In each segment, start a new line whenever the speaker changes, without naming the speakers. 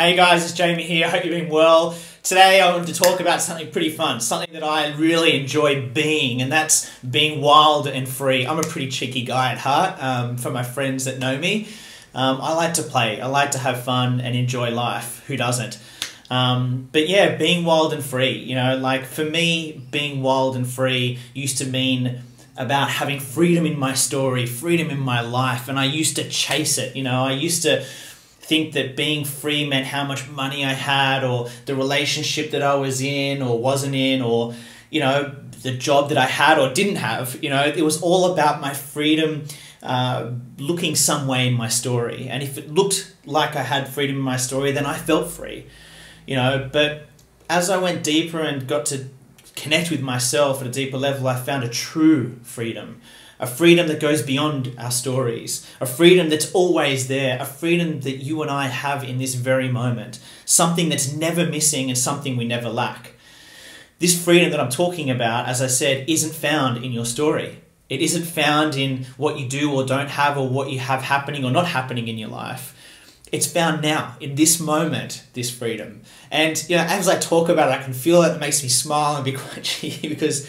Hey guys, it's Jamie here. I hope you're doing well. Today I wanted to talk about something pretty fun, something that I really enjoy being, and that's being wild and free. I'm a pretty cheeky guy at heart, for my friends that know me. I like to play, I like to have fun and enjoy life. Who doesn't? But yeah, being wild and free, you know, like for me, being wild and free used to mean about having freedom in my story, freedom in my life, and I used to chase it, you know, I used to think that being free meant how much money I had or the relationship that I was in or wasn't in or, you know, the job that I had or didn't have. You know, it was all about my freedom looking some way in my story. And if it looked like I had freedom in my story, then I felt free, you know. But as I went deeper and got to connect with myself at a deeper level, I found a true freedom. A freedom that goes beyond our stories, a freedom that's always there, a freedom that you and I have in this very moment, something that's never missing and something we never lack. This freedom that I'm talking about, as I said, isn't found in your story. It isn't found in what you do or don't have or what you have happening or not happening in your life. It's found now, in this moment, this freedom. And you know, as I talk about it, I can feel it makes me smile and be quite cheeky because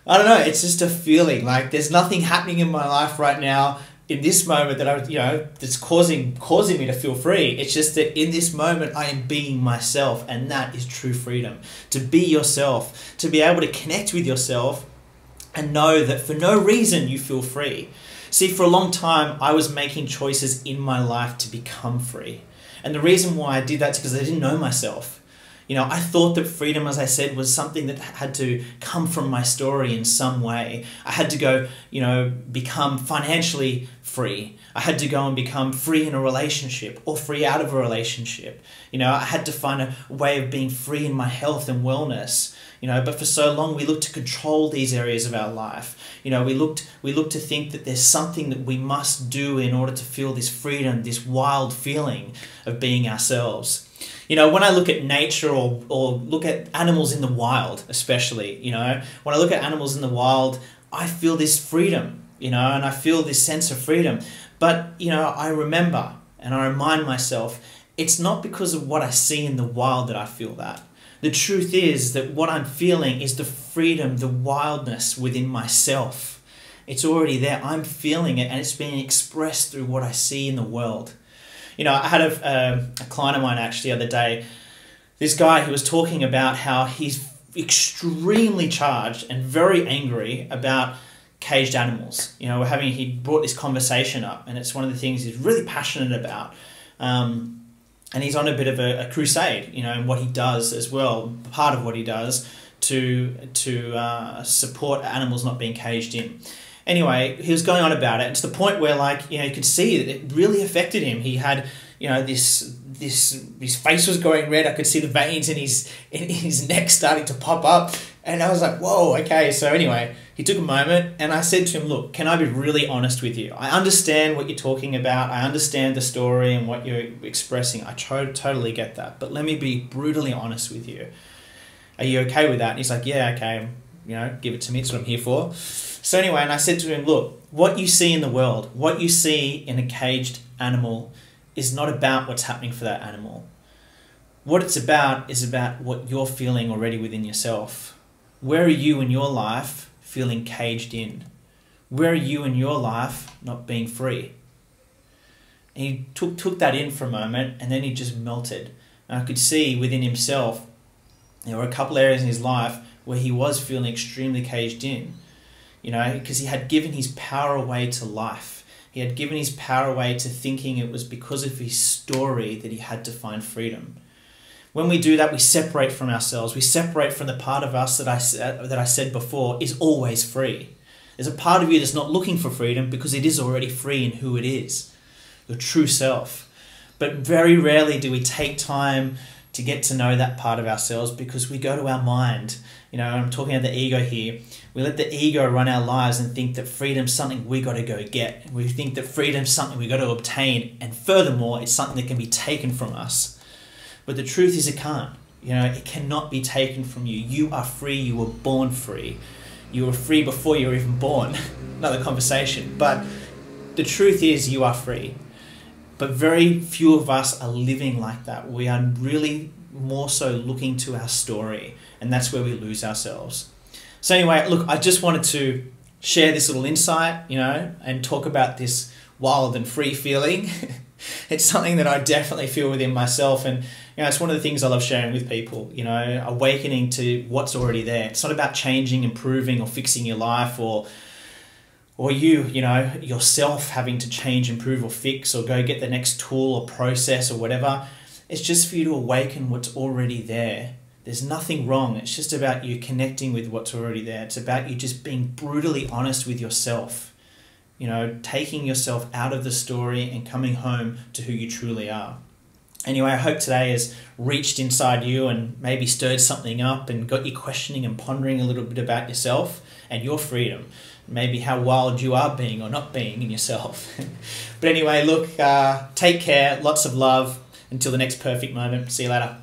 I don't know, it's just a feeling like there's nothing happening in my life right now in this moment that that's causing me to feel free. It's just that in this moment I am being myself, and that is true freedom. To be yourself, to be able to connect with yourself and know that for no reason you feel free. See, for a long time I was making choices in my life to become free. And the reason why I did that is because I didn't know myself. You know, I thought that freedom, as I said, was something that had to come from my story in some way. I had to go, you know, become financially free. I had to go and become free in a relationship or free out of a relationship. You know, I had to find a way of being free in my health and wellness. You know, but for so long we looked to control these areas of our life. You know, we looked to think that there's something that we must do in order to feel this freedom, this wild feeling of being ourselves. You know, when I look at nature or look at animals in the wild, especially, you know, when I look at animals in the wild, I feel this freedom, you know, and I feel this sense of freedom. But, you know, I remember and I remind myself, it's not because of what I see in the wild that I feel that. The truth is that what I'm feeling is the freedom, the wildness within myself. It's already there. I'm feeling it, and it's being expressed through what I see in the world. You know, I had a client of mine actually the other day, this guy who was talking about how he's extremely charged and very angry about caged animals. You know, he brought this conversation up, and it's one of the things he's really passionate about. And he's on a bit of a crusade, you know, and what he does as well, part of what he does to support animals not being caged in. Anyway, he was going on about it, and to the point where, like, you know, you could see that it really affected him. He had, you know, his face was going red. I could see the veins in his neck starting to pop up, and I was like, whoa, okay. So anyway, he took a moment, and I said to him, look, can I be really honest with you? I understand what you're talking about. I understand the story and what you're expressing. I totally get that, but let me be brutally honest with you. Are you okay with that? And he's like, yeah, okay. You know, give it to me. It's what I'm here for. So anyway, and I said to him, look, what you see in the world, what you see in a caged animal is not about what's happening for that animal. What it's about is about what you're feeling already within yourself. Where are you in your life feeling caged in? Where are you in your life not being free? And he took that in for a moment, and then he just melted. And I could see within himself, there were a couple areas in his life where he was feeling extremely caged in. You know, because he had given his power away to life. He had given his power away to thinking it was because of his story that he had to find freedom. When we do that, we separate from ourselves. We separate from the part of us that I said before is always free. There's a part of you that's not looking for freedom because it is already free in who it is, your true self. But very rarely do we take time to get to know that part of ourselves because we go to our mind. You know, I'm talking about the ego here. We let the ego run our lives and think that freedom's something we got to go get. We think that freedom's something we got to obtain, and furthermore, it's something that can be taken from us. But the truth is, it can't. You know, it cannot be taken from you. You are free. You were born free. You were free before you were even born. Another conversation. But the truth is, you are free. But very few of us are living like that. We are really more so looking to our story, and that's where we lose ourselves. So anyway, look, I just wanted to share this little insight, and talk about this wild and free feeling. It's something that I definitely feel within myself, and it's one of the things I love sharing with people, awakening to what's already there. It's not about changing, improving, or fixing your life, or yourself having to change, improve, or fix, or go get the next tool or process or whatever. It's just for you to awaken what's already there. There's nothing wrong. It's just about you connecting with what's already there. It's about you just being brutally honest with yourself. Taking yourself out of the story and coming home to who you truly are. Anyway, I hope today has reached inside you and maybe stirred something up and got you questioning and pondering a little bit about yourself and your freedom. Maybe how wild you are being or not being in yourself. But anyway, look, take care. Lots of love. Until the next perfect moment. See you later.